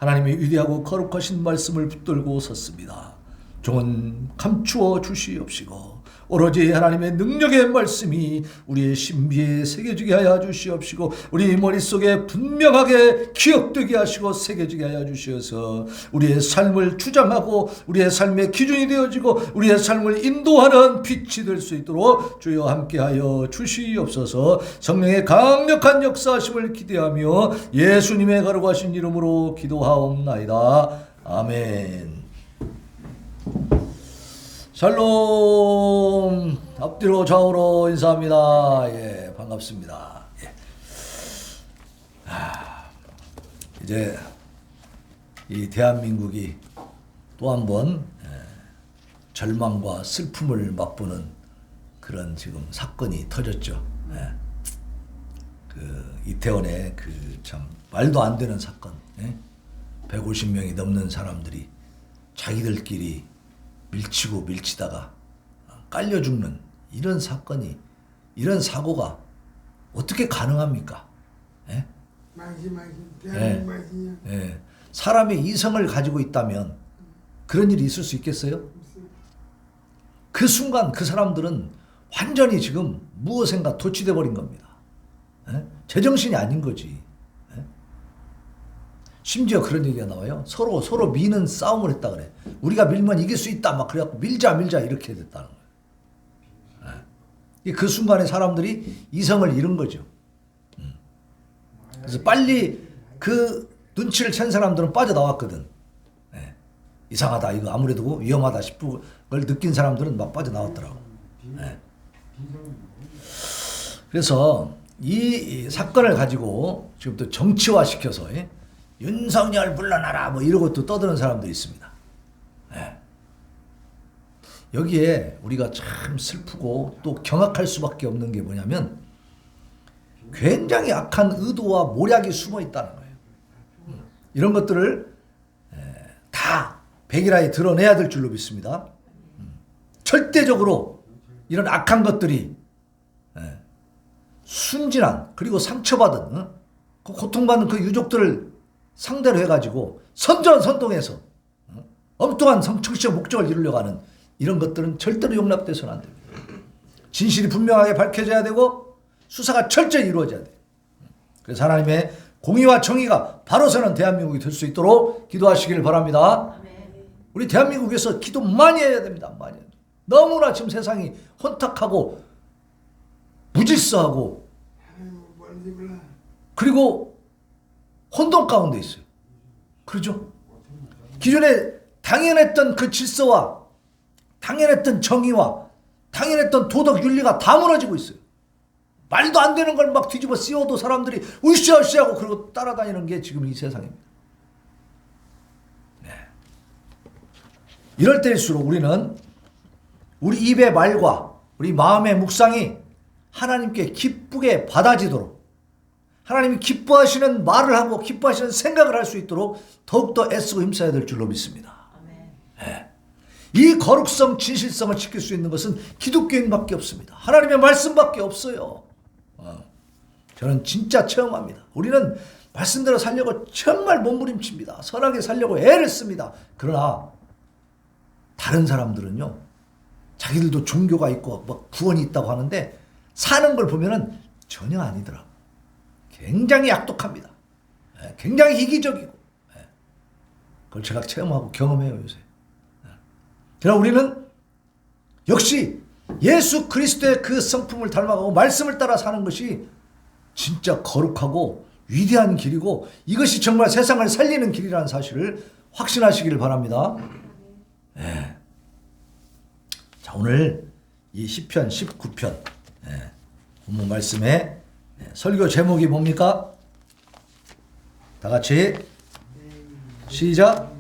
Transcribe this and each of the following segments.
하나님의 위대하고 거룩하신 말씀을 붙들고 섰습니다. 종은 감추어 주시옵시고 오로지 하나님의 능력의 말씀이 우리의 신비에 새겨지게 하여 주시옵시고 우리 머릿속에 분명하게 기억되게 하시고 새겨지게 하여 주시어서 우리의 삶을 주장하고 우리의 삶의 기준이 되어지고 우리의 삶을 인도하는 빛이 될 수 있도록 주여 함께하여 주시옵소서. 성령의 강력한 역사하심을 기대하며 예수님의 거룩하신 이름으로 기도하옵나이다. 아멘. 샬롬. 앞뒤로 좌우로 인사합니다. 예, 반갑습니다. 예. 이제 이 대한민국이 또 한 번 절망과 슬픔을 맛보는 그런 지금 사건이 터졌죠. 예. 그 이태원의 그 참 말도 안 되는 사건. 예. 150명이 넘는 사람들이 자기들끼리 밀치고 밀치다가 깔려 죽는 이런 사건이, 이런 사고가 어떻게 가능합니까? 예? 대한민국 예. 사람의 이성을 가지고 있다면 그런 일이 있을 수 있겠어요? 그 순간 그 사람들은 완전히 지금 무엇인가 도취돼 버린 겁니다. 예? 제정신이 아닌 거지. 예? 심지어 그런 얘기가 나와요. 서로 미는 싸움을 했다 그래. 우리가 밀면 이길 수 있다 막 그래갖고 밀자 이렇게 됐다는 거예요. 예? 그 순간에 사람들이 이성을 잃은 거죠. 그래서 빨리 그 눈치를 챈 사람들은 빠져나왔거든. 예. 이상하다, 이거 아무래도 위험하다 싶은 걸 느낀 사람들은 막 빠져나왔더라고. 예. 그래서 이 사건을 가지고 지금부터 정치화시켜서 예? 윤석열 물러나라 뭐 이러고 또 떠드는 사람들이 있습니다. 예. 여기에 우리가 참 슬프고 또 경악할 수밖에 없는 게 뭐냐면 굉장히 악한 의도와 모략이 숨어 있다는 거예요. 이런 것들을 다 백일하에 드러내야 될 줄로 믿습니다. 절대적으로 이런 악한 것들이 순진한 그리고 상처받은 그 고통받는 그 유족들을 상대로 해가지고 선전선동해서 엉뚱한 정치적 목적을 이루려고 하는 이런 것들은 절대로 용납돼서는 안 됩니다. 진실이 분명하게 밝혀져야 되고 수사가 철저히 이루어져야 돼요. 그래서 하나님의 공의와 정의가 바로 서는 대한민국이 될 수 있도록 기도하시길 바랍니다. 우리 대한민국에서 기도 많이 해야 됩니다. 많이 해야 돼요. 너무나 지금 세상이 혼탁하고 무질서하고 그리고 혼돈 가운데 있어요. 그렇죠? 기존에 당연했던 그 질서와 당연했던 정의와 당연했던 도덕 윤리가 다 무너지고 있어요. 말도 안 되는 걸 막 뒤집어 씌워도 사람들이 으쌰으쌰하고 그러고 따라다니는 게 지금 이 세상입니다. 네. 이럴 때일수록 우리는 우리 입의 말과 우리 마음의 묵상이 하나님께 기쁘게 받아지도록 하나님이 기뻐하시는 말을 하고 기뻐하시는 생각을 할 수 있도록 더욱더 애쓰고 힘써야 될 줄로 믿습니다. 네. 이 거룩성, 진실성을 지킬 수 있는 것은 기독교인밖에 없습니다. 하나님의 말씀밖에 없어요. 저는 진짜 체험합니다. 우리는 말씀대로 살려고 정말 몸부림칩니다. 선하게 살려고 애를 씁니다. 그러나 다른 사람들은요, 자기들도 종교가 있고 뭐 구원이 있다고 하는데 사는 걸 보면은 전혀 아니더라고. 굉장히 악독합니다. 굉장히 이기적이고. 그걸 제가 체험하고 경험해요, 요새. 그러나 우리는 역시 예수 그리스도의 그 성품을 닮아가고 말씀을 따라 사는 것이 진짜 거룩하고 위대한 길이고 이것이 정말 세상을 살리는 길이라는 사실을 확신하시기를 바랍니다. 네. 자, 오늘 이 시편 19편 본문 말씀의 설교 제목이 뭡니까? 다 같이 시작.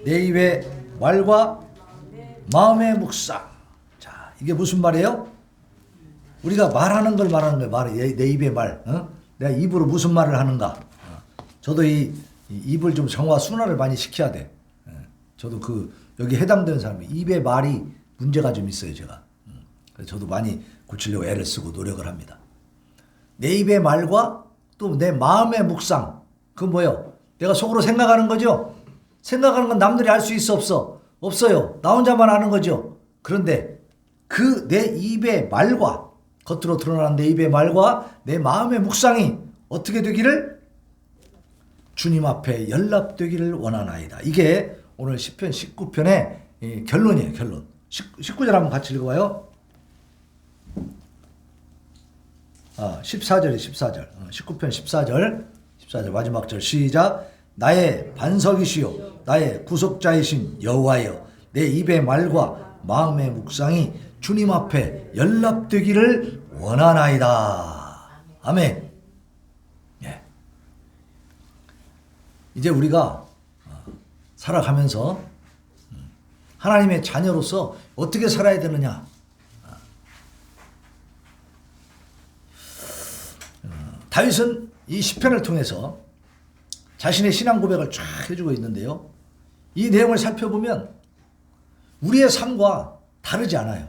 내 입의 말과 마음의 묵상. 자, 이게 무슨 말이에요? 우리가 말하는 걸 말하는 거예요. 내 입의 말. 내가 입으로 무슨 말을 하는가. 저도 이 입을 좀 정화 순화를 많이 시켜야 돼. 저도 여기 해당되는 사람이 입의 말이 문제가 좀 있어요, 제가. 그래서 저도 많이 고치려고 애를 쓰고 노력을 합니다. 내 입의 말과 또 내 마음의 묵상. 그건 뭐예요? 내가 속으로 생각하는 거죠. 생각하는 건 남들이 알 수 있어 없어? 없어요. 나 혼자만 아는 거죠. 그런데 그 내 입의 말과 겉으로 드러나는 내 입의 말과 내 마음의 묵상이 어떻게 되기를? 주님 앞에 연락되기를 원하나이다. 이게 오늘 시편 19편의 결론이에요. 결론. 19절 한번 같이 읽어봐요. 14절이 14절. 19편 14절 마지막 절 시작. 나의 반석이시요 나의 구속자이신 여호와여, 내 입의 말과 마음의 묵상이 주님 앞에 연락되기를 원하나이다. 아멘. 예. 이제 우리가 살아가면서 하나님의 자녀로서 어떻게 살아야 되느냐. 다윗은 이 시편을 통해서 자신의 신앙 고백을 쫙 해주고 있는데요. 이 내용을 살펴보면 우리의 삶과 다르지 않아요.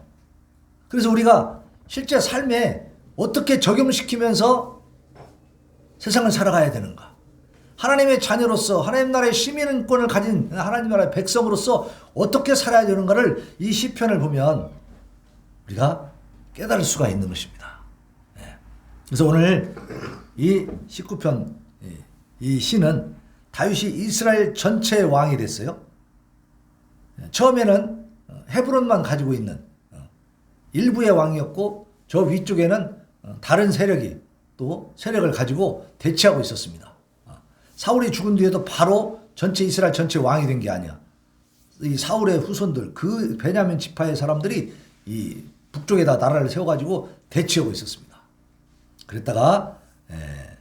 그래서 우리가 실제 삶에 어떻게 적용시키면서 세상을 살아가야 되는가. 하나님의 자녀로서 하나님 나라의 시민권을 가진 하나님 나라의 백성으로서 어떻게 살아야 되는가를 이 시편을 보면 우리가 깨달을 수가 있는 것입니다. 그래서 오늘 이 19편 이 시는 다윗이 이스라엘 전체의 왕이 됐어요. 처음에는 헤브론만 가지고 있는 일부의 왕이었고 저 위쪽에는 다른 세력이 또 세력을 가지고 대치하고 있었습니다. 사울이 죽은 뒤에도 바로 전체 이스라엘 전체 왕이 된 게 아니야. 이 사울의 후손들 그 베냐민 지파의 사람들이 이 북쪽에다 나라를 세워가지고 대치하고 있었습니다. 그랬다가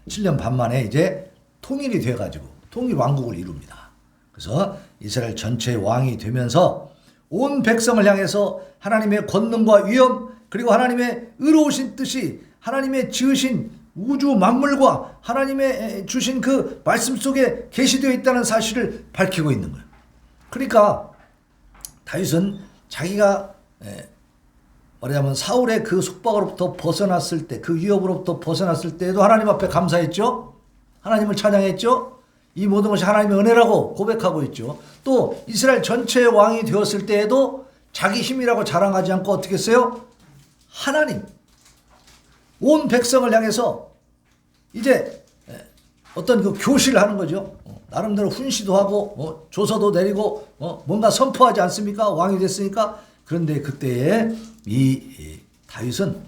7년 반 만에 이제 통일이 돼가지고 통일 왕국을 이룹니다. 그래서 이스라엘 전체의 왕이 되면서 온 백성을 향해서 하나님의 권능과 위엄 그리고 하나님의 의로우신 뜻이 하나님의 지으신 우주 만물과 하나님의 주신 그 말씀 속에 계시되어 있다는 사실을 밝히고 있는 거예요. 그러니까 다윗은 자기가 말하자면 사울의 그 속박으로부터 벗어났을 때, 그 위협으로부터 벗어났을 때에도 하나님 앞에 감사했죠. 하나님을 찬양했죠. 이 모든 것이 하나님의 은혜라고 고백하고 있죠. 또 이스라엘 전체의 왕이 되었을 때에도 자기 힘이라고 자랑하지 않고 어떻게 했어요? 하나님, 온 백성을 향해서 이제 어떤 그 교실을 하는 거죠. 나름대로 훈시도 하고 조서도 내리고 뭔가 선포하지 않습니까? 왕이 됐으니까. 그런데 그때에 이 다윗은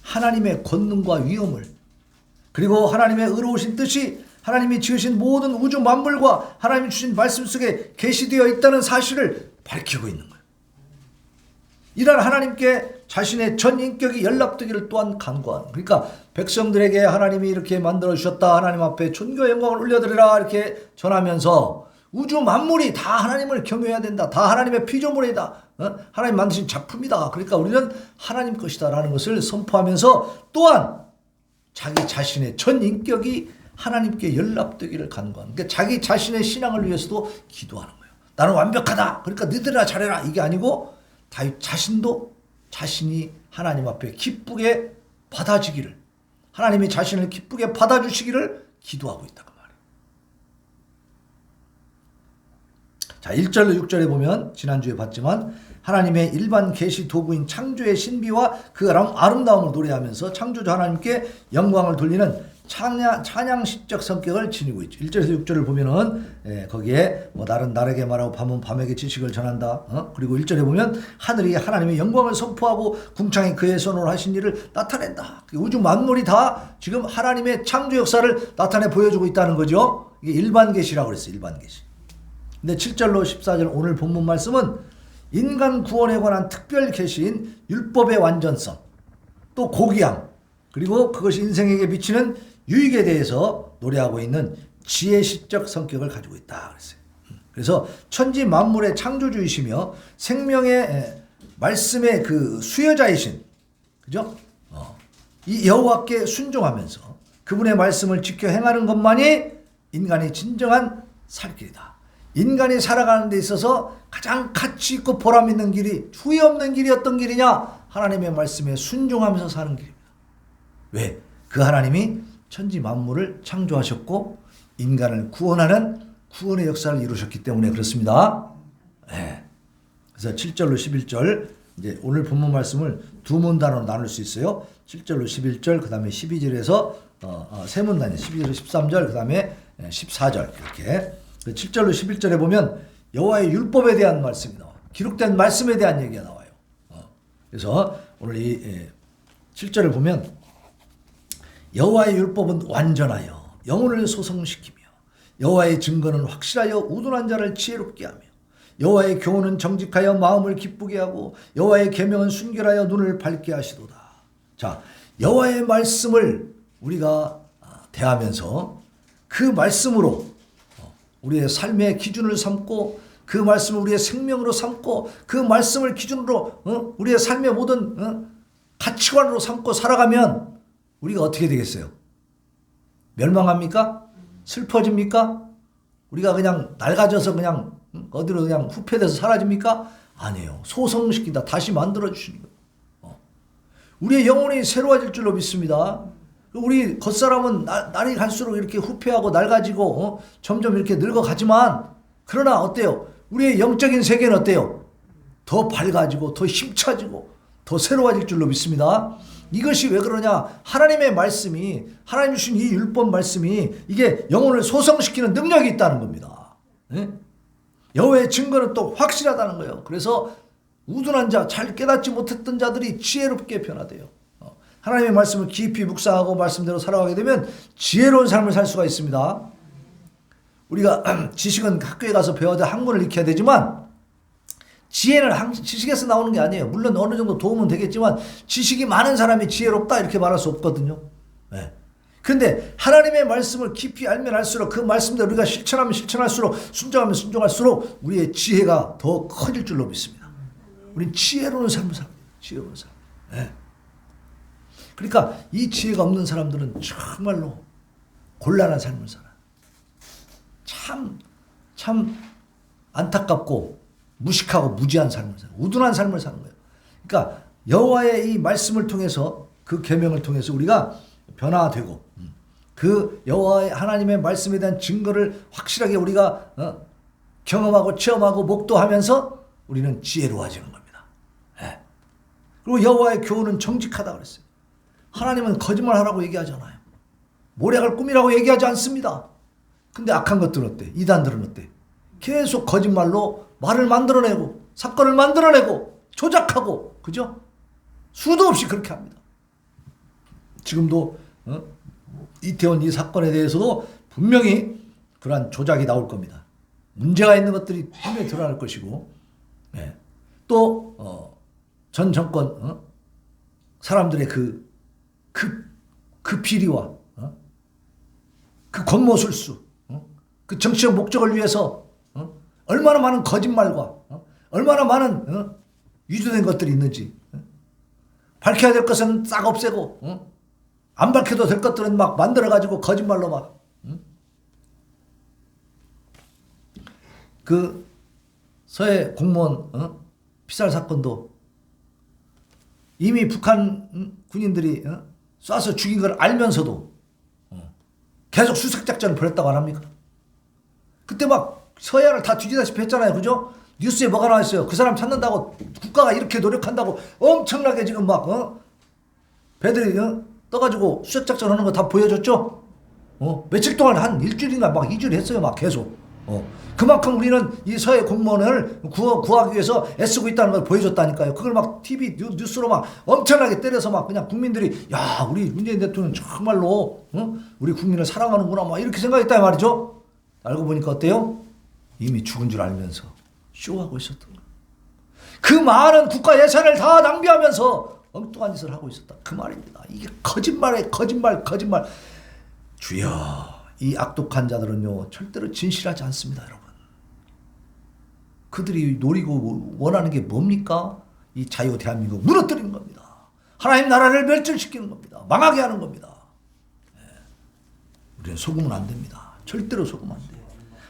하나님의 권능과 위엄을 그리고 하나님의 의로우신 뜻이 하나님이 지으신 모든 우주 만물과 하나님이 주신 말씀 속에 계시되어 있다는 사실을 밝히고 있는 거예요. 이런 하나님께 자신의 전 인격이 연락되기를 또한 간구하는. 그러니까 백성들에게 하나님이 이렇게 만들어 주셨다. 하나님 앞에 존귀와 영광을 올려드리라 이렇게 전하면서 우주 만물이 다 하나님을 경외해야 된다. 다 하나님의 피조물이다. 하나님 만드신 작품이다. 그러니까 우리는 하나님 것이다 라는 것을 선포하면서 또한 자기 자신의 전 인격이 하나님께 연락되기를 간구하는. 그러니까 자기 자신의 신앙을 위해서도 기도하는 거예요. 나는 완벽하다. 그러니까 너희들아 잘해라. 이게 아니고 다윗 자신도 자신이 하나님 앞에 기쁘게 받아지기를, 하나님이 자신을 기쁘게 받아주시기를 기도하고 있다 그 말이에요. 자, 1절로 6절에 보면 지난주에 봤지만 하나님의 일반 계시 도구인 창조의 신비와 그 아름다움을 노래하면서 창조주 하나님께 영광을 돌리는 찬양시적 성격을 지니고 있죠. 1절에서 6절을 보면은 거기에 뭐 날은 날에게 말하고 밤은 밤에게 지식을 전한다. 그리고 1절에 보면 하늘이 하나님의 영광을 선포하고 궁창이 그의 손으로 하신 일을 나타낸다. 우주 만물이 다 지금 하나님의 창조 역사를 나타내 보여주고 있다는 거죠. 이게 일반 계시라고 그랬어요. 일반 계시. 근데 7절로 14절 오늘 본문 말씀은 인간 구원에 관한 특별 계시인 율법의 완전성, 또 고귀함, 그리고 그것이 인생에게 미치는 유익에 대해서 노래하고 있는 지혜시적 성격을 가지고 있다 그랬어요. 그래서 천지 만물의 창조주이시며 생명의 말씀의 그 수여자이신, 그죠? 이 여호와께 순종하면서 그분의 말씀을 지켜 행하는 것만이 인간이 진정한 살 길이다. 인간이 살아가는 데 있어서 가장 가치 있고 보람 있는 길이, 후회 없는 길이 어떤 길이냐? 하나님의 말씀에 순종하면서 사는 길입니다. 왜? 그 하나님이 천지 만물을 창조하셨고 인간을 구원하는 구원의 역사를 이루셨기 때문에 그렇습니다. 네. 그래서 7절로 11절 이제 오늘 본문 말씀을 두 문단으로 나눌 수 있어요. 7절로 11절 그 다음에 12절에서 세 문단이 12절로 13절 그 다음에 14절 이렇게 7절로 11절에 보면 여호와의 율법에 대한 말씀이 나와요. 기록된 말씀에 대한 얘기가 나와요. 그래서 오늘 이 7절을 보면 여호와의 율법은 완전하여 영혼을 소성시키며 여호와의 증거는 확실하여 우둔한 자를 지혜롭게 하며 여호와의 교훈은 정직하여 마음을 기쁘게 하고 여호와의 계명은 순결하여 눈을 밝게 하시도다. 자, 여호와의 말씀을 우리가 대하면서 그 말씀으로 우리의 삶의 기준을 삼고 그 말씀을 우리의 생명으로 삼고 그 말씀을 기준으로 우리의 삶의 모든 가치관으로 삼고 살아가면 우리가 어떻게 되겠어요? 멸망합니까? 슬퍼집니까? 우리가 그냥 낡아져서 그냥 어디로 그냥 후패돼서 사라집니까? 아니에요. 소성시킨다. 다시 만들어주시는 거예요. 우리의 영혼이 새로워질 줄로 믿습니다. 우리 겉사람은 날이 갈수록 이렇게 후패하고 낡아지고 점점 이렇게 늙어가지만 그러나 어때요? 우리의 영적인 세계는 어때요? 더 밝아지고 더 힘차지고 더 새로워질 줄로 믿습니다. 이것이 왜 그러냐? 하나님의 말씀이 하나님 주신 이 율법 말씀이 이게 영혼을 소성시키는 능력이 있다는 겁니다. 네? 여호와의 증거는 또 확실하다는 거예요. 그래서 우둔한 자, 잘 깨닫지 못했던 자들이 지혜롭게 변화돼요. 하나님의 말씀을 깊이 묵상하고 말씀대로 살아가게 되면 지혜로운 삶을 살 수가 있습니다. 우리가 지식은 학교에 가서 배워야 학문을 익혀야 되지만 지혜는 지식에서 나오는 게 아니에요. 물론 어느 정도 도움은 되겠지만 지식이 많은 사람이 지혜롭다 이렇게 말할 수 없거든요. 네. 그런데 하나님의 말씀을 깊이 알면 알수록 그 말씀대로 우리가 실천하면 실천할수록 순종하면 순종할수록 우리의 지혜가 더 커질 줄로 믿습니다. 우리는 지혜로운 삶을 삽니다. 지혜로운 삶. 네. 그러니까 이 지혜가 없는 사람들은 정말로 곤란한 삶을 살아요. 참 안타깝고 무식하고 무지한 삶을 살아요. 우둔한 삶을 사는 거예요. 그러니까 여호와의 이 말씀을 통해서 그 계명을 통해서 우리가 변화되고 그 여호와의 하나님의 말씀에 대한 증거를 확실하게 우리가 경험하고 체험하고 목도하면서 우리는 지혜로워지는 겁니다. 네. 그리고 여호와의 교훈은 정직하다 그랬어요. 하나님은 거짓말하라고 얘기하잖아요. 모략을 꾸미라고 얘기하지 않습니다. 근데 악한 것들은 어때? 이단들은 어때? 계속 거짓말로 말을 만들어내고 사건을 만들어내고 조작하고 그죠? 수도 없이 그렇게 합니다. 지금도 이태원 이 사건에 대해서도 분명히 그러한 조작이 나올 겁니다. 문제가 있는 것들이 분명히 드러날 것이고 네. 또 전 정권 사람들의 그 비리와 그 권모술수 그 정치적 목적을 위해서 얼마나 많은 거짓말과 얼마나 많은 위조된 것들이 있는지 밝혀야 될 것은 싹 없애고 안 밝혀도 될 것들은 막 만들어가지고 거짓말로 막 그 서해 공무원 피살 사건도 이미 북한 군인들이 쏴서 죽인 걸 알면서도 계속 수색작전을 벌였다고 안 합니까? 그때 막 서해안을 다 뒤지다시피 했잖아요. 그죠? 뉴스에 뭐가 나왔어요. 그 사람 찾는다고 국가가 이렇게 노력한다고 엄청나게 지금 막 배들이 떠가지고 수색작전 하는 거 다 보여줬죠? 며칠 동안 한 일주일인가 막 2주일 했어요. 막 계속. 그만큼 우리는 이 서해 공무원을 구하기 위해서 애쓰고 있다는 걸 보여줬다니까요. 그걸 막 TV 뉴스로 막 엄청나게 때려서 막 그냥 국민들이 야 우리 문재인 대통령 정말로 우리 국민을 사랑하는구나 막 이렇게 생각했다 말이죠. 알고 보니까 어때요? 이미 죽은 줄 알면서 쇼하고 있었던 거예요. 그 많은 국가 예산을 다 낭비하면서 엉뚱한 짓을 하고 있었다. 그 말입니다. 이게 거짓말에 거짓말. 주여 이 악독한 자들은요 절대로 진실하지 않습니다. 여러분. 그들이 노리고 원하는 게 뭡니까? 이 자유 대한민국 무너뜨리는 겁니다. 하나님 나라를 멸절시키는 겁니다. 망하게 하는 겁니다. 네. 우리는 속으면 안 됩니다. 절대로 속으면 안 돼요.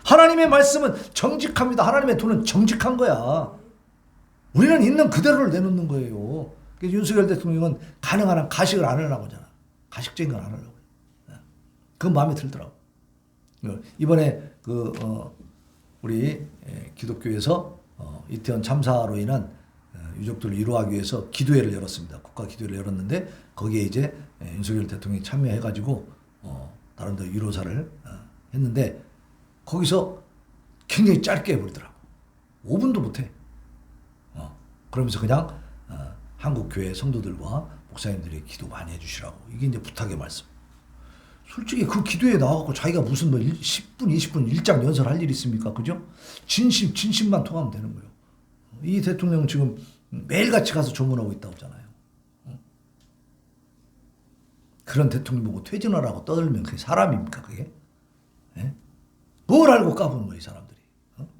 하나님의 말씀은 정직합니다. 하나님의 돈은 정직한 거야. 우리는 있는 그대로를 내놓는 거예요. 그래서 윤석열 대통령은 가능한 한 가식을 안 하려고 하잖아. 가식적인 건 안 하려고. 그건 마음에 들더라고. 이번에 우리 기독교에서 이태원 참사로 인한 유족들을 위로하기 위해서 기도회를 열었습니다. 국가 기도회를 열었는데 거기에 이제 윤석열 대통령이 참여해가지고 다른 데 위로사를 했는데 거기서 굉장히 짧게 해버리더라고. 5분도 못해. 그러면서 그냥 한국 교회 성도들과 목사님들이 기도 많이 해주시라고. 이게 이제 부탁의 말씀. 솔직히 그 기도에 나와갖고 자기가 무슨 10분, 20분 일장 연설할 일이 있습니까? 그죠? 진심만 통하면 되는 거예요. 이 대통령 지금 매일같이 가서 조문하고 있다고 하잖아요. 그런 대통령 보고 퇴진하라고 떠들면 그게 사람입니까, 그게? 예? 뭘 알고 까부는 거야, 이 사람들이.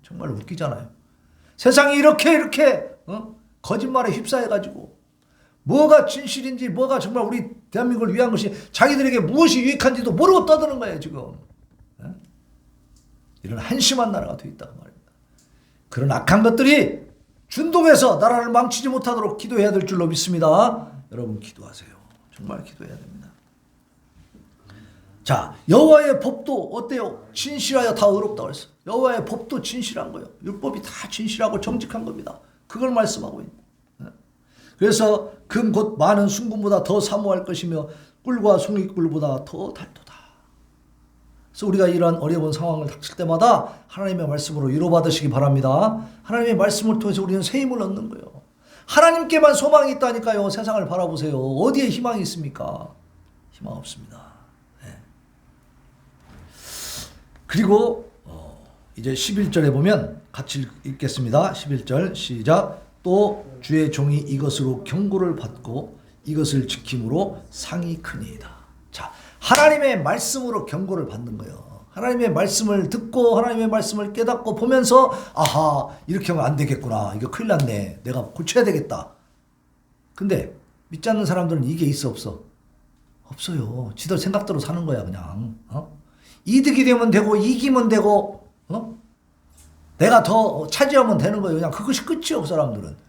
정말 웃기잖아요. 세상이 이렇게 거짓말에 휩싸여가지고 뭐가 진실인지 뭐가 정말 우리 대한민국을 위한 것이 자기들에게 무엇이 유익한지도 모르고 떠드는 거예요, 지금. 예? 이런 한심한 나라가 돼 있다고 말입니다. 그런 악한 것들이 준동해서 나라를 망치지 못하도록 기도해야 될 줄로 믿습니다. 여러분 기도하세요. 정말 기도해야 됩니다. 자, 여호와의 법도 어때요? 진실하여 다 의롭다고 했어요. 여호와의 법도 진실한 거예요. 율법이 다 진실하고 정직한 겁니다. 그걸 말씀하고 있는. 그래서 금 곧 많은 순금보다 더 사모할 것이며 꿀과 송이꿀보다 더 달도다. 그래서 우리가 이러한 어려운 상황을 닥칠 때마다 하나님의 말씀으로 위로받으시기 바랍니다. 하나님의 말씀을 통해서 우리는 새 힘을 얻는 거예요. 하나님께만 소망이 있다니까요. 세상을 바라보세요. 어디에 희망이 있습니까? 희망 없습니다. 네. 그리고 이제 11절에 보면 같이 읽겠습니다. 11절 시작. 또 주의 종이 이것으로 경고를 받고 이것을 지킴으로 상이 크니이다. 자, 하나님의 말씀으로 경고를 받는 거예요. 하나님의 말씀을 듣고 하나님의 말씀을 깨닫고 보면서 아하, 이렇게 하면 안 되겠구나. 이거 큰일 났네. 내가 고쳐야 되겠다. 근데 믿지 않는 사람들은 이게 있어 없어? 없어요. 지들 생각대로 사는 거야 그냥. 이득이 되면 되고 이기면 되고 내가 더 차지하면 되는 거예요. 그냥 그것이 끝이에요. 그 사람들은.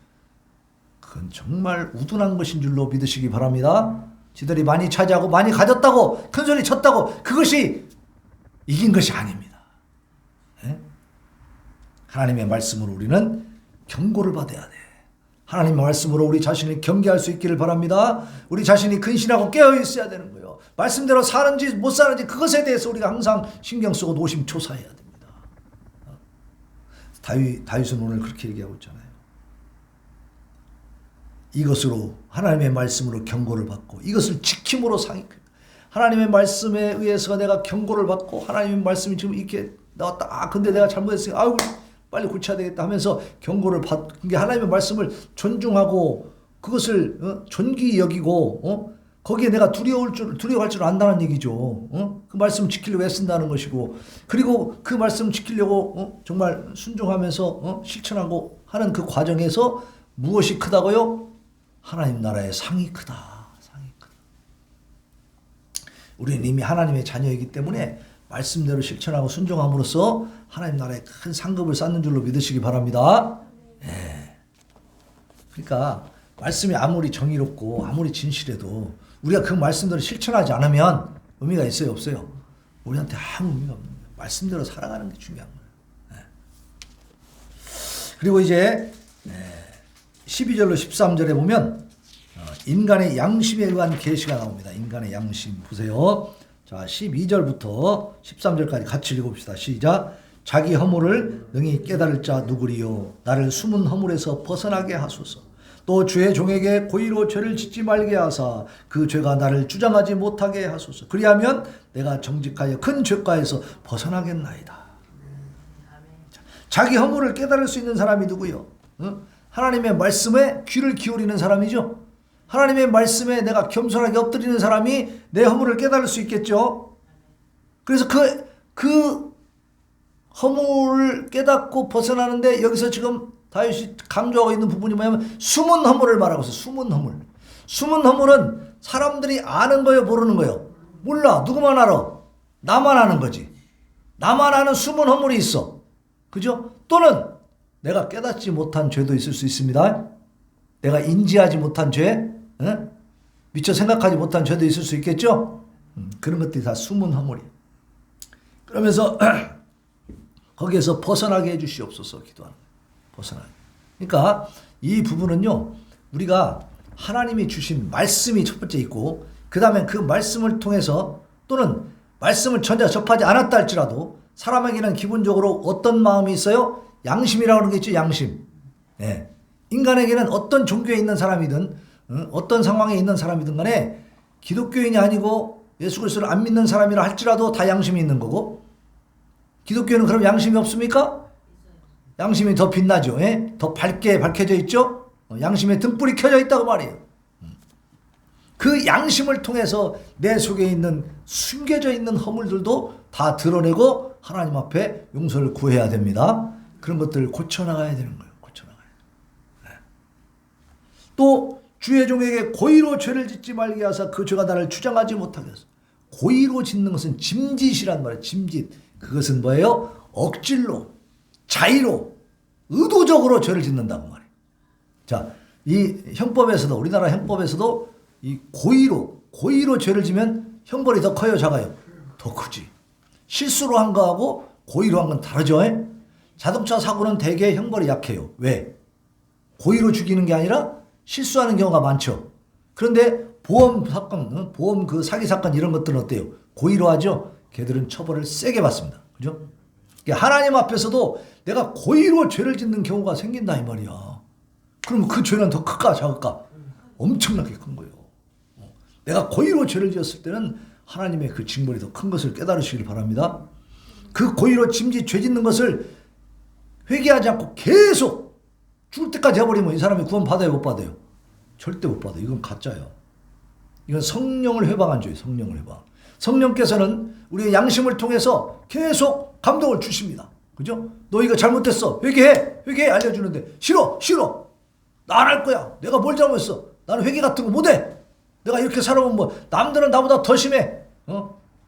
그건 정말 우둔한 것인 줄로 믿으시기 바랍니다. 지들이 많이 차지하고 많이 가졌다고 큰소리 쳤다고 그것이 이긴 것이 아닙니다. 네? 하나님의 말씀으로 우리는 경고를 받아야 돼. 하나님의 말씀으로 우리 자신을 경계할 수 있기를 바랍니다. 우리 자신이 근신하고 깨어 있어야 되는 거예요. 말씀대로 사는지 못 사는지 그것에 대해서 우리가 항상 신경 쓰고 노심초사해야 됩니다. 다윗은 오늘 그렇게 얘기하고 있잖아요. 이것으로 하나님의 말씀으로 경고를 받고 이것을 지킴으로 상이 큽니다. 하나님의 말씀에 의해서 내가 경고를 받고 하나님의 말씀이 지금 이렇게 나왔다. 근데 내가 잘못했으니까 아이고 빨리 고쳐야 되겠다 하면서 경고를 받는 게 하나님의 말씀을 존중하고 그것을 존귀히 여기고 거기에 내가 두려워할 줄 안다는 얘기죠. 그 말씀을 지키려고 애쓴다는 것이고 그리고 그 말씀을 지키려고 정말 순종하면서 실천하고 하는 그 과정에서 무엇이 크다고요? 하나님 나라의 상이 크다. 상이 크다. 우리는 이미 하나님의 자녀이기 때문에 말씀대로 실천하고 순종함으로써 하나님 나라의 큰 상급을 쌓는 줄로 믿으시기 바랍니다. 네. 그러니까 말씀이 아무리 정의롭고 아무리 진실해도 우리가 그 말씀대로 실천하지 않으면 의미가 있어요? 없어요? 우리한테 아무 의미가 없는 거예요. 말씀대로 살아가는 게 중요한 거예요. 네. 그리고 이제 12절로 13절에 보면 인간의 양심에 의한 계시가 나옵니다. 인간의 양심 보세요. 자, 12절부터 13절까지 같이 읽어봅시다. 시작. 자기 허물을 능히 깨달을 자 누구리요? 나를 숨은 허물에서 벗어나게 하소서. 또 주의 종에게 고의로 죄를 짓지 말게 하사 그 죄가 나를 주장하지 못하게 하소서. 그리하면 내가 정직하여 큰 죄가에서 벗어나겠나이다. 자기 허물을 깨달을 수 있는 사람이 누구요? 하나님의 말씀에 귀를 기울이는 사람이죠. 하나님의 말씀에 내가 겸손하게 엎드리는 사람이 내 허물을 깨달을 수 있겠죠. 그래서 그 허물을 깨닫고 벗어나는데 여기서 지금 다윗이 강조하고 있는 부분이 뭐냐면 숨은 허물을 말하고 있어요. 숨은 허물. 숨은 허물은 사람들이 아는 거예요, 모르는 거예요? 몰라. 누구만 알아? 나만 아는 거지. 나만 아는 숨은 허물이 있어. 그죠? 또는 내가 깨닫지 못한 죄도 있을 수 있습니다. 내가 인지하지 못한 죄, 미처 생각하지 못한 죄도 있을 수 있겠죠? 그런 것들이 다 숨은 허물이에요. 그러면서 거기에서 벗어나게 해주시옵소서 기도하는 거예요. 벗어나게. 그러니까 이 부분은요, 우리가 하나님이 주신 말씀이 첫 번째 있고, 그 다음에 그 말씀을 통해서 또는 말씀을 전혀 접하지 않았다 할지라도 사람에게는 기본적으로 어떤 마음이 있어요? 양심이라고 하는 게 있죠. 양심. 예. 인간에게는 어떤 종교에 있는 사람이든 어떤 상황에 있는 사람이든 간에 기독교인이 아니고 예수 그리스도를 안 믿는 사람이라 할지라도 다 양심이 있는 거고, 기독교는 그럼 양심이 없습니까? 양심이 더 빛나죠. 예? 더 밝게 밝혀져 있죠. 양심의 등불이 켜져 있다고 말이에요. 그 양심을 통해서 내 속에 있는 숨겨져 있는 허물들도 다 드러내고 하나님 앞에 용서를 구해야 됩니다. 그런 것들을 고쳐나가야 되는 거예요. 고쳐나가야 돼요. 네. 또 주의 종에게 고의로 죄를 짓지 말게 하사 그 죄가 나를 주장하지 못하게 하소서. 고의로 짓는 것은 짐짓이란 말이에요. 짐짓. 그것은 뭐예요? 억질로, 자의로, 의도적으로 죄를 짓는다고 말이에요. 자, 이 형법에서도, 우리나라 형법에서도 이 고의로 죄를 지면 형벌이 더 커요, 작아요? 더 크지. 실수로 한 거하고 고의로 한 건 다르죠. 자동차 사고는 대개 형벌이 약해요. 왜? 고의로 죽이는 게 아니라 실수하는 경우가 많죠. 그런데 보험 사건, 보험 그 사기 사건 이런 것들은 어때요? 고의로 하죠. 걔들은 처벌을 세게 받습니다. 그죠? 하나님 앞에서도 내가 고의로 죄를 짓는 경우가 생긴다 이 말이야. 그럼 그 죄는 더 클까 작을까? 엄청나게 큰 거예요. 내가 고의로 죄를 지었을 때는 하나님의 그 징벌이 더 큰 것을 깨달으시길 바랍니다. 그 고의로 짐짓 죄 짓는 것을 회개하지 않고 계속 죽을 때까지 해버리면 이 사람이 구원 받아요, 못 받아요? 절대 못 받아요. 이건 가짜예요. 이건 성령을 회방한 죄예요. 성령을 회방. 성령께서는 우리의 양심을 통해서 계속 감동을 주십니다. 그죠? 너 이거 잘못했어. 회개해. 알려주는데 싫어. 나 안 할 거야. 내가 뭘 잘못했어. 나는 회개 같은 거 못해. 내가 이렇게 살아보면 뭐 남들은 나보다 더 심해.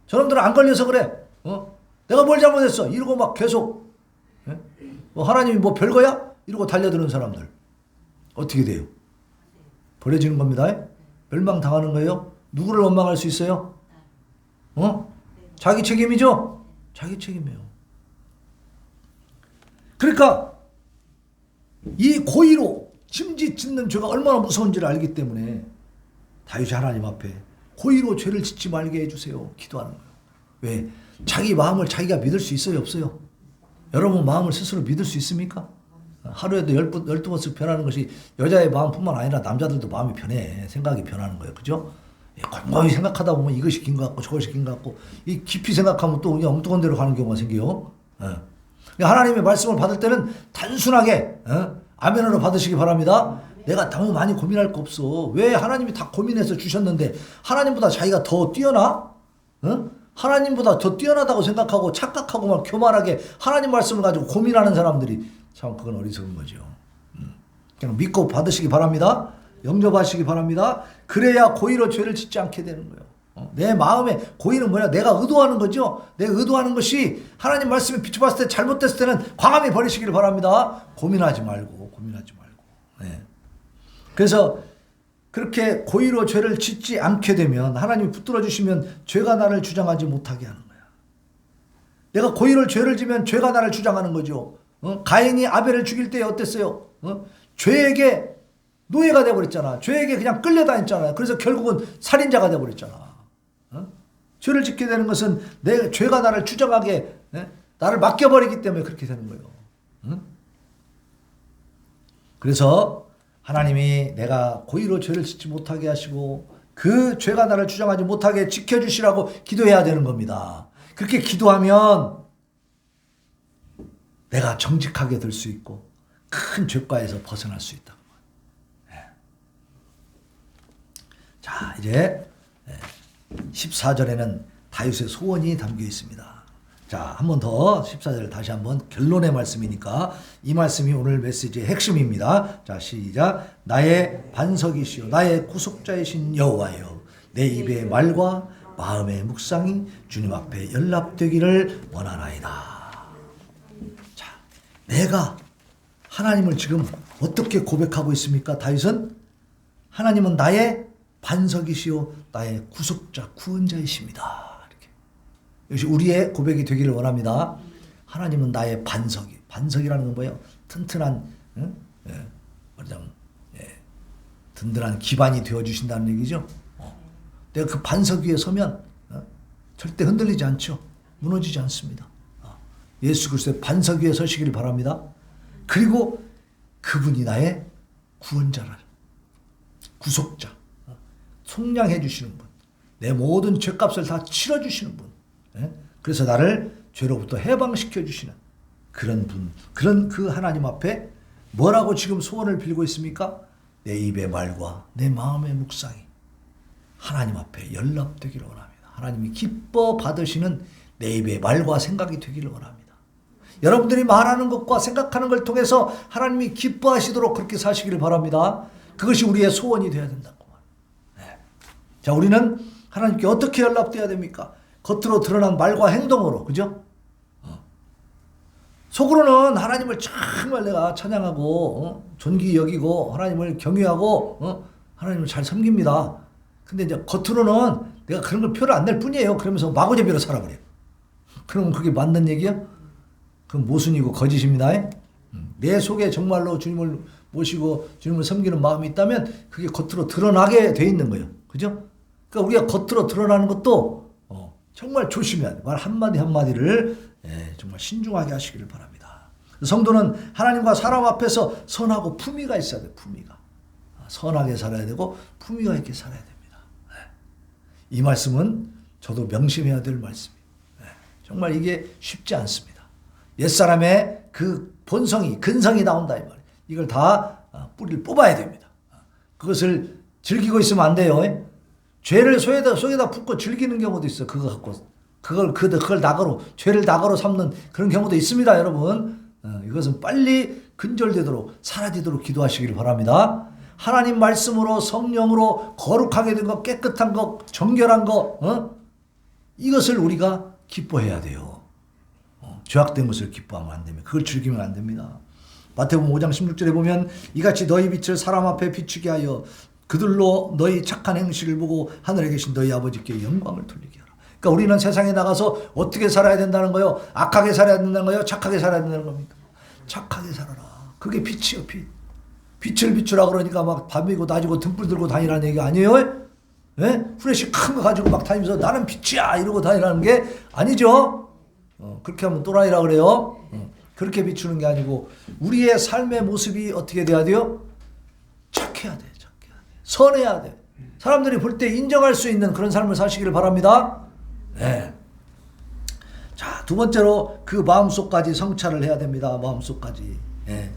저놈들은 안 걸려서 그래. 내가 뭘 잘못했어. 이러고 막 계속 뭐 하나님이 뭐 별거야? 이러고 달려드는 사람들 어떻게 돼요? 버려지는 겁니다. 멸망당하는 거예요. 누구를 원망할 수 있어요? 자기 책임이죠? 자기 책임이에요. 그러니까 이 고의로 짐짓 짓는 죄가 얼마나 무서운지를 알기 때문에 다윗이 하나님 앞에 고의로 죄를 짓지 말게 해주세요. 기도하는 거예요. 왜? 자기 마음을 자기가 믿을 수 있어요? 없어요? 여러분 마음을 스스로 믿을 수 있습니까? 하루에도 12번씩 변하는 것이 여자의 마음뿐만 아니라 남자들도 마음이 변해. 생각이 변하는 거예요. 그죠? 곰곰이 생각하다 보면 이거 시킨 것 같고 저거 시킨 것 같고 이 깊이 생각하면 또 그냥 엉뚱한 데로 가는 경우가 생겨요. 하나님의 말씀을 받을 때는 단순하게 아멘으로 받으시기 바랍니다. 내가 너무 많이 고민할 거 없어. 왜 하나님이 다 고민해서 주셨는데 하나님보다 자기가 더 뛰어나? 하나님보다 더 뛰어나다고 생각하고 착각하고 막 교만하게 하나님 말씀을 가지고 고민하는 사람들이 참 그건 어리석은 거죠. 그냥 믿고 받으시기 바랍니다. 영접하시기 바랍니다. 그래야 고의로 죄를 짓지 않게 되는 거예요. 내 마음에 고의는 뭐냐? 내가 의도하는 거죠. 내가 의도하는 것이 하나님 말씀에 비춰봤을 때 잘못됐을 때는 광함히 버리시기를 바랍니다. 고민하지 말고. 네. 그래서 그렇게 고의로 죄를 짓지 않게 되면 하나님이 붙들어 주시면 죄가 나를 주장하지 못하게 하는 거야. 내가 고의로 죄를 지면 죄가 나를 주장하는 거죠. 가인이 아벨을 죽일 때 어땠어요? 죄에게 노예가 되어버렸잖아. 죄에게 그냥 끌려다녔잖아. 그래서 결국은 살인자가 되어버렸잖아. 죄를 짓게 되는 것은 내 죄가 나를 주장하게 나를 맡겨버리기 때문에 그렇게 되는 거예요. 그래서 하나님이 내가 고의로 죄를 짓지 못하게 하시고 그 죄가 나를 주장하지 못하게 지켜주시라고 기도해야 되는 겁니다. 그렇게 기도하면 내가 정직하게 될 수 있고 큰 죄과에서 벗어날 수 있다. 자, 이제 14절에는 다윗의 소원이 담겨 있습니다. 자, 한 번 더 14절 다시 한번 결론의 말씀이니까 이 말씀이 오늘 메시지의 핵심입니다. 자, 시작. 나의 반석이시요 나의 구속자이신 여호와여, 내 입의 말과 마음의 묵상이 주님 앞에 연락되기를 원하나이다. 자, 내가 하나님을 지금 어떻게 고백하고 있습니까? 다윗은 하나님은 나의 반석이시요 나의 구속자 구원자이십니다. 이렇게. 역시 우리의 고백이 되기를 원합니다. 하나님은 나의 반석이. 반석이라는 건 뭐예요? 튼튼한, 응? 예, 든든한 기반이 되어주신다는 얘기죠. 내가 그 반석 위에 서면 절대 흔들리지 않죠. 무너지지 않습니다. 예수 그리스도의 반석 위에 서시기를 바랍니다. 그리고 그분이 나의 구원자라, 구속자, 속량해 주시는 분, 내 모든 죄값을 다 치러주시는 분, 그래서 나를 죄로부터 해방시켜 주시는 그런 분, 그런 그 하나님 앞에 뭐라고 지금 소원을 빌고 있습니까? 내 입의 말과 내 마음의 묵상이 하나님 앞에 연락되기를 원합니다. 하나님이 기뻐 받으시는 내 입의 말과 생각이 되기를 원합니다. 여러분들이 말하는 것과 생각하는 걸 통해서 하나님이 기뻐하시도록 그렇게 사시기를 바랍니다. 그것이 우리의 소원이 되어야 된다고. 네. 자, 우리는 하나님께 어떻게 연락돼야 됩니까? 겉으로 드러난 말과 행동으로, 그죠? 속으로는 하나님을 정말 내가 찬양하고 존귀 여기고 하나님을 경외하고 하나님을 잘 섬깁니다. 근데 이제 겉으로는 내가 그런 걸 표를 안 낼 뿐이에요. 그러면서 마구잡이로 살아버려. 그러면 그게 맞는 얘기야? 그건 모순이고 거짓입니다. 내 속에 정말로 주님을 모시고 주님을 섬기는 마음이 있다면 그게 겉으로 드러나게 돼 있는 거예요. 그죠? 그러니까 우리가 겉으로 드러나는 것도 정말 조심해야 돼. 말 한마디 한마디를 정말 신중하게 하시기를 바랍니다. 성도는 하나님과 사람 앞에서 선하고 품위가 있어야 돼. 품위가. 선하게 살아야 되고 품위가 있게 살아야 됩니다. 이 말씀은 저도 명심해야 될 말씀이에요. 정말 이게 쉽지 않습니다. 옛사람의 그 본성이, 근성이 나온다 이 말이에요. 이걸 다 뿌리를 뽑아야 됩니다. 그것을 즐기고 있으면 안 돼요. 죄를 속에다 붓고 즐기는 경우도 있어. 그거 갖고 그걸 낙으로, 죄를 낙으로 삼는 그런 경우도 있습니다, 여러분. 이것은 빨리 근절되도록 사라지도록 기도하시기를 바랍니다. 하나님 말씀으로 성령으로 거룩하게 된 것, 깨끗한 것, 정결한 것, 이것을 우리가 기뻐해야 돼요. 죄악된 것을 기뻐하면 안 됩니다. 그걸 즐기면 안 됩니다. 마태복음 5장 16절에 보면 이같이 너희 빛을 사람 앞에 비추게 하여 그들로 너희 착한 행실을 보고 하늘에 계신 너희 아버지께 영광을 돌리게 하라. 그러니까 우리는 세상에 나가서 어떻게 살아야 된다는 거예요? 악하게 살아야 된다는 거예요? 착하게 살아야 된다는 겁니까? 착하게 살아라. 그게 빛이요, 빛. 빛을 비추라 그러니까 막 밤이고 낮이고 등불 들고 다니라는 얘기 아니에요? 예? 후레쉬 큰 거 가지고 막 다니면서 나는 빛이야 이러고 다니라는 게 아니죠? 그렇게 하면 또라이라 그래요. 그렇게 비추는 게 아니고 우리의 삶의 모습이 어떻게 돼야 돼요? 착해야 돼. 선해야 돼. 사람들이 볼 때 인정할 수 있는 그런 삶을 사시기를 바랍니다. 네. 자, 두 번째로 그 마음속까지 성찰을 해야 됩니다. 마음속까지. 네.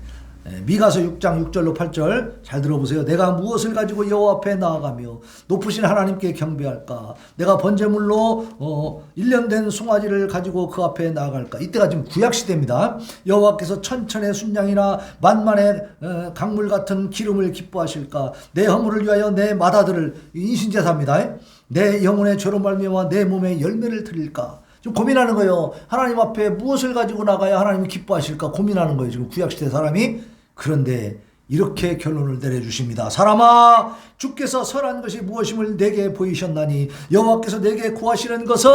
미가서 6장 6절로 8절 잘 들어보세요. 내가 무엇을 가지고 여호와 앞에 나아가며 높으신 하나님께 경배할까? 내가 번제물로 1년 된 송아지를 가지고 그 앞에 나아갈까? 이때가 지금 구약시대입니다. 여호와께서 천천의 순양이나 만만의 강물 같은 기름을 기뻐하실까? 내 허물을 위하여 내 맏아들을, 인신제사입니다. 내 영혼의 죄로 말미암아 내 몸에 열매를 드릴까? 지금 고민하는 거예요. 하나님 앞에 무엇을 가지고 나가야 하나님이 기뻐하실까 고민하는 거예요. 지금 구약시대 사람이. 그런데 이렇게 결론을 내려주십니다. 사람아, 주께서 선한 것이 무엇임을 내게 보이셨나니 여호와께서 내게 구하시는 것은,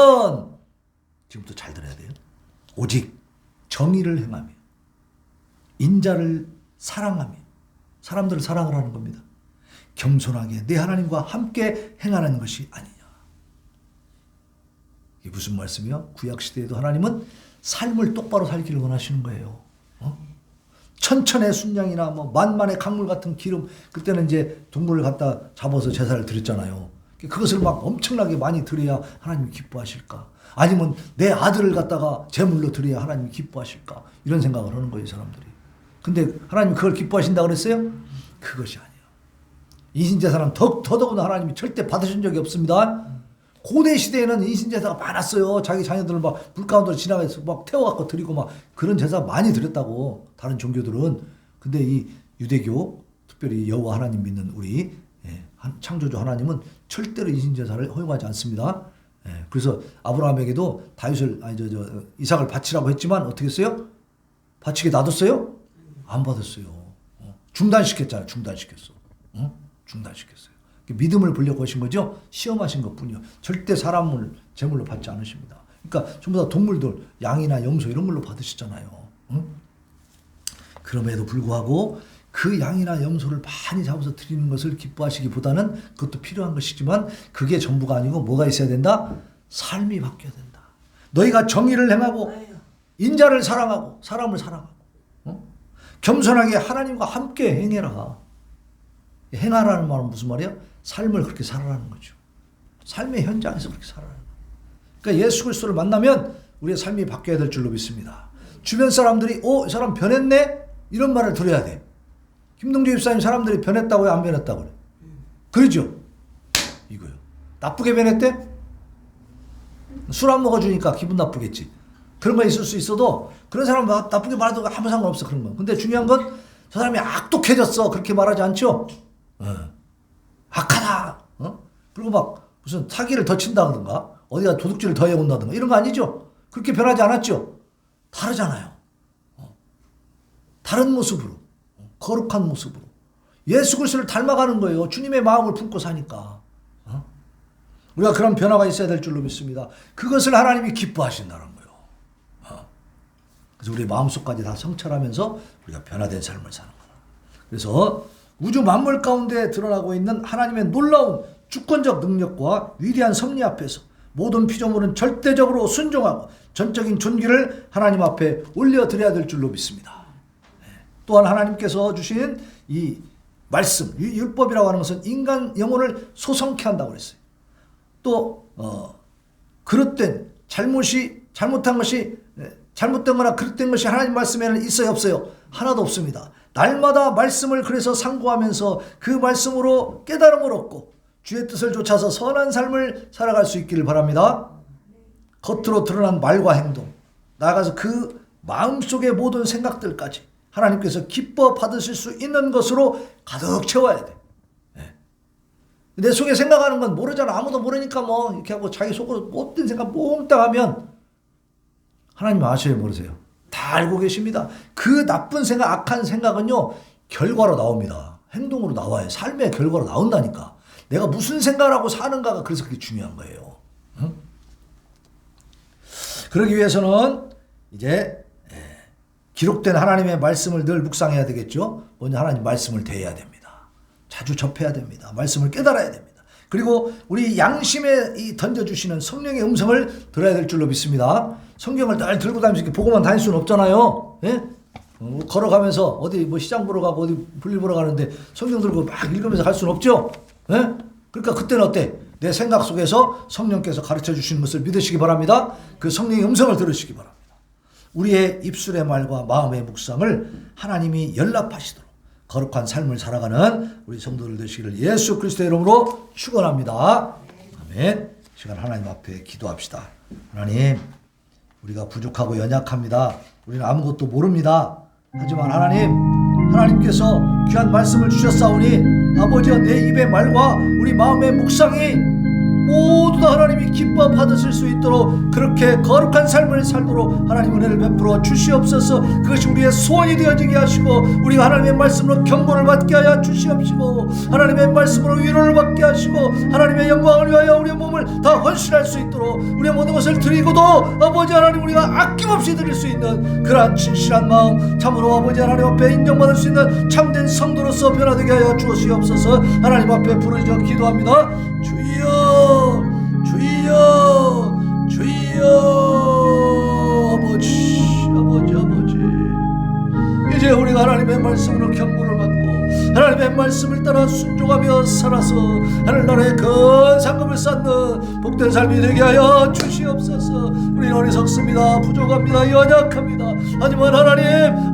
지금부터 잘 들어야 돼요, 오직 정의를 행하며 인자를 사랑하며, 사람들을 사랑을 하는 겁니다. 겸손하게 내 하나님과 함께 행하는 것이 아니냐. 이게 무슨 말씀이요? 구약시대에도 하나님은 삶을 똑바로 살기를 원하시는 거예요. 천천의 순양이나 뭐 만만의 강물 같은 기름, 그때는 이제 동물을 갖다 잡아서 제사를 드렸잖아요. 그것을 막 엄청나게 많이 드려야 하나님이 기뻐하실까? 아니면 내 아들을 갖다가 제물로 드려야 하나님이 기뻐하실까? 이런 생각을 하는 거예요, 사람들이. 근데 하나님이 그걸 기뻐하신다고 그랬어요? 그것이 아니에요. 인신제사는 더더구나 하나님이 절대 받으신 적이 없습니다. 고대 시대에는 인신제사가 많았어요. 자기 자녀들을 막 불 가운데로 지나가서 막 태워갖고 드리고 막 그런 제사 많이 드렸다고, 다른 종교들은. 근데 이 유대교, 특별히 여호와 하나님 믿는 우리 창조주 하나님은 절대로 인신제사를 허용하지 않습니다. 그래서 아브라함에게도 다윗을, 이삭을 바치라고 했지만 어떻게 했어요? 바치게 놔뒀어요? 안 받았어요. 중단시켰잖아요. 중단시켰어. 중단시켰어요. 믿음을 보려고 하신 거죠. 시험하신 것뿐이요. 절대 사람을 제물로 받지 않으십니다. 그러니까 전부 다 동물들, 양이나 염소 이런 걸로 받으시잖아요. 응? 그럼에도 불구하고 그 양이나 염소를 많이 잡아서 드리는 것을 기뻐하시기보다는 그것도 필요한 것이지만 그게 전부가 아니고 뭐가 있어야 된다? 삶이 바뀌어야 된다. 너희가 정의를 행하고 인자를 사랑하고 사람을 사랑하고 겸손하게 하나님과 함께 행해라. 행하라는 말은 무슨 말이야? 삶을 그렇게 살아라는 거죠. 삶의 현장에서 그렇게 살아라는 거예요. 그러니까 예수 그리스도를 만나면 우리의 삶이 바뀌어야 될 줄로 믿습니다. 주변 사람들이 이 사람 변했네? 이런 말을 들어야 돼. 김동재 집사님 사람들이 변했다고요? 안 변했다고요? 그러죠? 이거요. 나쁘게 변했대? 술 안 먹어주니까 기분 나쁘겠지. 그런 거 있을 수 있어도 그런 사람 나쁘게 말해도 아무 상관없어. 그런 건. 근데 중요한 건 저 사람이 악독해졌어. 그렇게 말하지 않죠? 악하다. 그리고 막 무슨 사기를 더 친다든가 어디가 도둑질을 더 해온다든가 이런 거 아니죠? 그렇게 변하지 않았죠? 다르잖아요. 다른 모습으로. 거룩한 모습으로. 예수 그리스도를 닮아가는 거예요. 주님의 마음을 품고 사니까. 우리가 그런 변화가 있어야 될 줄로 믿습니다. 그것을 하나님이 기뻐하신다는 거예요. 그래서 우리 마음속까지 다 성찰하면서 우리가 변화된 삶을 사는 거다. 그래서 우주 만물 가운데 드러나고 있는 하나님의 놀라운 주권적 능력과 위대한 섭리 앞에서 모든 피조물은 절대적으로 순종하고 전적인 존귀를 하나님 앞에 올려드려야 될 줄로 믿습니다. 또한 하나님께서 주신 이 말씀, 율법이라고 하는 것은 인간 영혼을 소성케 한다고 그랬어요. 또 그릇된 잘못한 것이 잘못된 거나 그릇된 것이 하나님 말씀에는 있어요 없어요? 하나도 없습니다. 날마다 말씀을 그래서 상고하면서 그 말씀으로 깨달음을 얻고 주의 뜻을 좇아서 선한 삶을 살아갈 수 있기를 바랍니다. 겉으로 드러난 말과 행동, 나아가서 그 마음속의 모든 생각들까지 하나님께서 기뻐 받으실 수 있는 것으로 가득 채워야 돼. 내 속에 생각하는 건 모르잖아. 아무도 모르니까 뭐 이렇게 하고 자기 속으로 못된 생각 몽땅 하면 하나님 아셔요, 모르세요? 다 알고 계십니다. 그 나쁜 생각, 악한 생각은요, 결과로 나옵니다. 행동으로 나와요. 삶의 결과로 나온다니까. 내가 무슨 생각을 하고 사는가가 그래서 그게 중요한 거예요. 응? 그러기 위해서는 이제 기록된 하나님의 말씀을 늘 묵상해야 되겠죠. 먼저 하나님 말씀을 대해야 됩니다. 자주 접해야 됩니다. 말씀을 깨달아야 됩니다. 그리고 우리 양심에 던져주시는 성령의 음성을 들어야 될 줄로 믿습니다. 성경을 늘 들고 다니면서 이렇게 보고만 다닐 수는 없잖아요. 예? 걸어가면서 어디 뭐 시장 보러 가고 어디 볼일 보러 가는데 성경 들고 막 읽으면서 갈 수는 없죠. 예? 그러니까 그때는 어때? 내 생각 속에서 성령께서 가르쳐 주시는 것을 믿으시기 바랍니다. 그 성령의 음성을 들으시기 바랍니다. 우리의 입술의 말과 마음의 묵상을 하나님이 연락하시도록 거룩한 삶을 살아가는 우리 성도들 되시기를 예수 그리스도의 이름으로 축원합니다. 아멘. 시간 하나님 앞에 기도합시다. 하나님, 우리가 부족하고 연약합니다. 우리는 아무것도 모릅니다. 하지만 하나님께서 귀한 말씀을 주셨사오니 아버지여 내 입의 말과 우리 마음의 묵상이 모두 다 하나님이 기뻐 받으실 수 있도록 그렇게 거룩한 삶을 살도록 하나님 은혜를 베풀어 주시옵소서. 그것이 우리의 소원이 되어지게 하시고 우리가 하나님의 말씀으로 경고를 받게 하여 주시옵시고 하나님의 말씀으로 위로를 받게 하시고 하나님의 영광을 위하여 우리의 몸을 다 헌신할 수 있도록 우리의 모든 것을 드리고도 아버지 하나님 우리가 아낌없이 드릴 수 있는 그러한 진실한 마음, 참으로 아버지 하나님 앞에 인정받을 수 있는 참된 성도로서 변화되게 하여 주시옵소서. 하나님 앞에 부르짖어 기도합니다. 주여 아버지 이제 우리가 하나님의 말씀으로 경고를 받고 하나님의 말씀을 따라 순종하며 살아서 하늘나라의 큰 상급을 쌓는 복된 삶이 되게 하여 주시옵소서. 우리는 어리석습니다. 부족합니다. 연약합니다. 하지만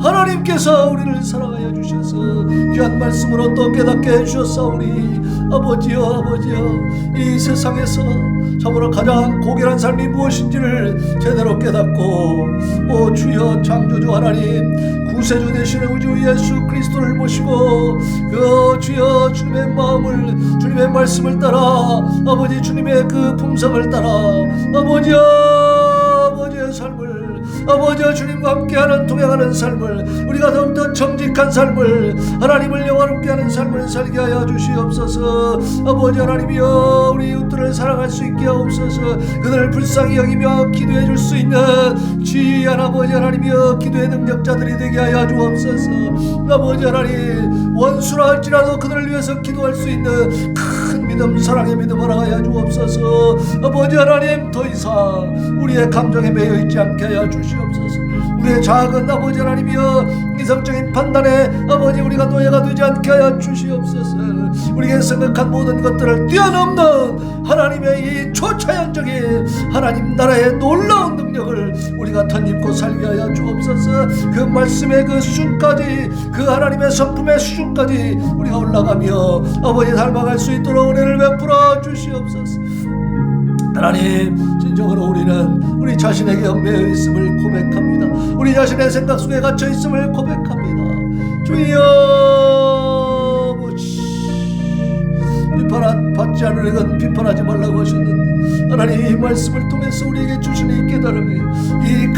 하나님께서 우리를 사랑하여 주셔서 귀한 말씀으로 또 깨닫게 해주셨사오니 아버지여 이 세상에서 참으로 가장 고결한 삶이 무엇인지를 제대로 깨닫고 주여 창조주 하나님 구세주 되시는 우주 예수 그리스도를 모시고 그 주여 주님의 마음을 주님의 말씀을 따라 아버지 주님의 그 품성을 따라 아버지의 삶을 아버지와 주님과 함께하는 동행하는 삶을, 우리가 더욱더 정직한 삶을, 하나님을 영화롭게 하는 삶을 살게 하여 주시옵소서. 아버지 하나님이여, 우리 이웃들을 사랑할 수 있게 하옵소서. 그들을 불쌍히 여기며 기도해 줄 수 있는 귀한 아버지 하나님이여, 기도의 능력자들이 되게 하여 주옵소서. 아버지 하나님, 원수라 할지라도 그들을 위해서 기도할 수 있는 큰 믿음, 사랑의 믿음 허락하여 주옵소서. 아버지 하나님, 더 이상 우리의 감정에 매여 있지 않게 하여 주시옵소서. 우리의 작은 아버지 하나님이여, 이성적인 판단에 아버지 우리가 노예가 되지 않게 하여 주시옵소서. 우리가 생각한 모든 것들을 뛰어넘는 하나님의 이 초차원적인 하나님 나라의 놀라운 능력을 우리가 덧입고 살게 하여 주옵소서. 그 말씀의 그 수준까지, 그 하나님의 성품의 수준까지 우리가 올라가며 아버지 닮아갈 수 있도록 은혜를 베풀어 주시옵소서. 하나님, 진정으로 우리는 우리 자신에게 얽매여 있음을 고백합니다. 우리 자신의 생각 속에 갇혀 있음을 고백합니다. 주여, 비판받지 않으려건 비판하지 말라고 하셨는데, 하나님 이 말씀을 통해서 우리에게 주시는 이 깨달음이, 이